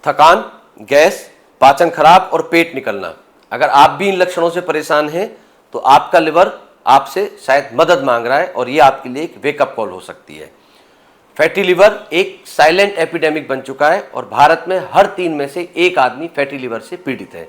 थकान, गैस, पाचन खराब और पेट निकलना। अगर आप भी इन लक्षणों से परेशान हैं तो आपका लिवर आपसे शायद मदद मांग रहा है और ये आपके लिए एक वेकअप कॉल हो सकती है। फैटी लिवर एक साइलेंट एपिडेमिक बन चुका है और भारत में हर 3 में से 1 आदमी फैटी लिवर से पीड़ित है।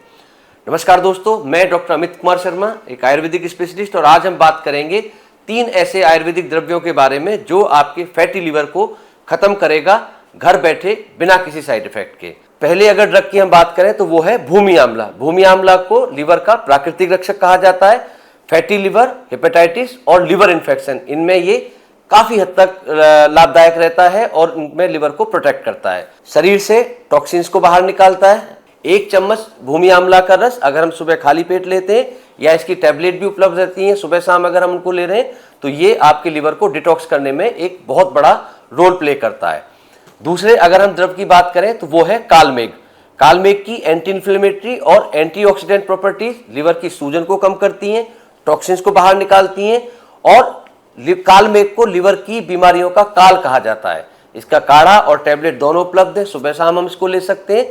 नमस्कार दोस्तों, मैं डॉक्टर अमित कुमार शर्मा, एक आयुर्वेदिक स्पेशलिस्ट, और आज हम बात करेंगे 3 ऐसे आयुर्वेदिक द्रव्यों के बारे में जो आपके फैटी लिवर को खत्म करेगा घर बैठे बिना किसी साइड इफेक्ट के। पहले अगर ड्रग की हम बात करें तो वो है भूमि आंवला। भूमि आंवला को लिवर का प्राकृतिक रक्षक कहा जाता है। फैटी लिवर, हेपेटाइटिस और लिवर इन्फेक्शन, इनमें ये काफी हद तक लाभदायक रहता है और इनमें लिवर को प्रोटेक्ट करता है। शरीर से टॉक्सिन्स को बाहर निकालता है। 1 चम्मच भूमि आंवला का रस अगर हम सुबह खाली पेट लेते हैं या इसकी टैबलेट भी उपलब्ध रहती है सुबह शाम अगर हम उनको ले रहे हैं, तो ये आपके लिवर को डिटॉक्स करने में एक बहुत बड़ा रोल प्ले करता है। दूसरे अगर हम द्रव की बात करें तो वो है कालमेघ। कालमेघ की एंटी इन्फ्लेमेटरी और एंटीऑक्सीडेंट प्रॉपर्टीज लिवर की सूजन को कम करती हैं, टॉक्सिन्स को बाहर निकालती हैं और कालमेघ को लिवर की बीमारियों का काल कहा जाता है। इसका काढ़ा और टैबलेट दोनों उपलब्ध है, सुबह शाम हम इसको ले सकते हैं।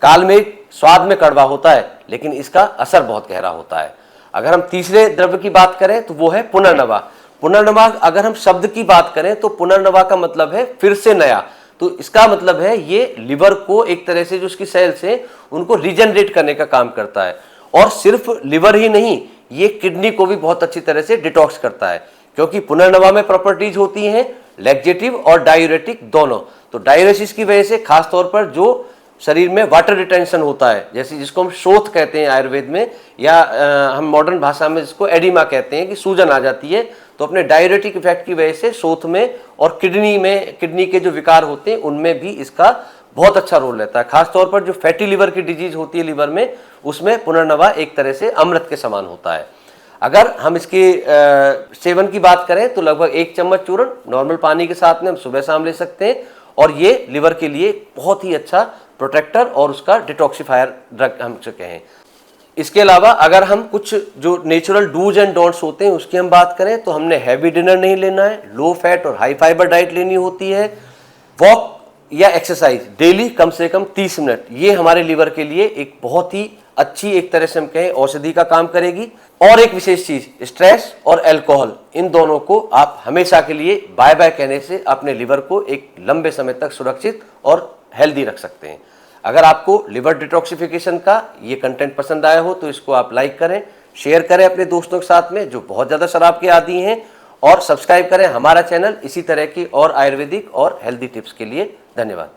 कालमेघ स्वाद में कड़वा होता है लेकिन इसका असर बहुत गहरा होता है। अगर हम तीसरे द्रव्य की बात करें तो वो है पुनर्नवा। पुनर्नवा अगर हम शब्द की बात करें तो पुनर्नवा का मतलब है फिर से नया। तो इसका मतलब है ये लिवर को एक तरह से जो उसकी सेल्स हैं उनको रीजनरेट करने का काम करता है। और सिर्फ लिवर ही नहीं, ये किडनी को भी बहुत अच्छी तरह से डिटॉक्स करता है, क्योंकि पुनर्नवा में प्रॉपर्टीज होती हैं लैक्जेटिव और डायूरेटिक दोनों। तो डायूरेसिस की वजह से खासतौर पर जो शरीर में वाटर रिटेंशन होता है, जैसे जिसको हम शोथ कहते हैं आयुर्वेद में, या हम मॉडर्न भाषा में जिसको एडिमा कहते हैं कि सूजन आ जाती है, तो अपने डायूरेटिक इफेक्ट की वजह से शोथ में और किडनी के जो विकार होते हैं उनमें भी इसका बहुत अच्छा रोल रहता है। खासतौर पर जो फैटी लिवर की डिजीज होती है लिवर में, उसमें पुनर्नवा एक तरह से अमृत के समान होता है। अगर हम इसके सेवन की बात करें तो लगभग 1 चम्मच चूर्ण नॉर्मल पानी के साथ में हम सुबह शाम ले सकते हैं और ये लिवर के लिए बहुत ही अच्छा प्रोटेक्टर और उसका डिटॉक्सिफायर ड्रग हम से कहें। इसके अलावा अगर हम कुछ जो नेचुरल डूज एंड डोंट्स होते हैं उसकी हम बात करें तो हमने हैवी डिनर नहीं लेना है, लो फैट और हाई फाइबर डाइट लेनी होती है, वॉक या एक्सरसाइज डेली कम से कम 30 मिनट, ये हमारे लिवर के लिए एक बहुत ही अच्छी एक तरह से हम कहें औषधि का काम करेगी। और एक विशेष चीज, स्ट्रेस और अल्कोहल, इन दोनों को आप हमेशा के लिए बाय बाय कहने से अपने लिवर को एक लंबे समय तक सुरक्षित और हेल्दी रख सकते हैं। अगर आपको लिवर डिटॉक्सिफिकेशन का ये कंटेंट पसंद आया हो तो इसको आप लाइक करें, शेयर करें अपने दोस्तों के साथ में जो बहुत ज़्यादा शराब के आदी हैं, और सब्सक्राइब करें हमारा चैनल इसी तरह की और आयुर्वेदिक और हेल्दी टिप्स के लिए। धन्यवाद।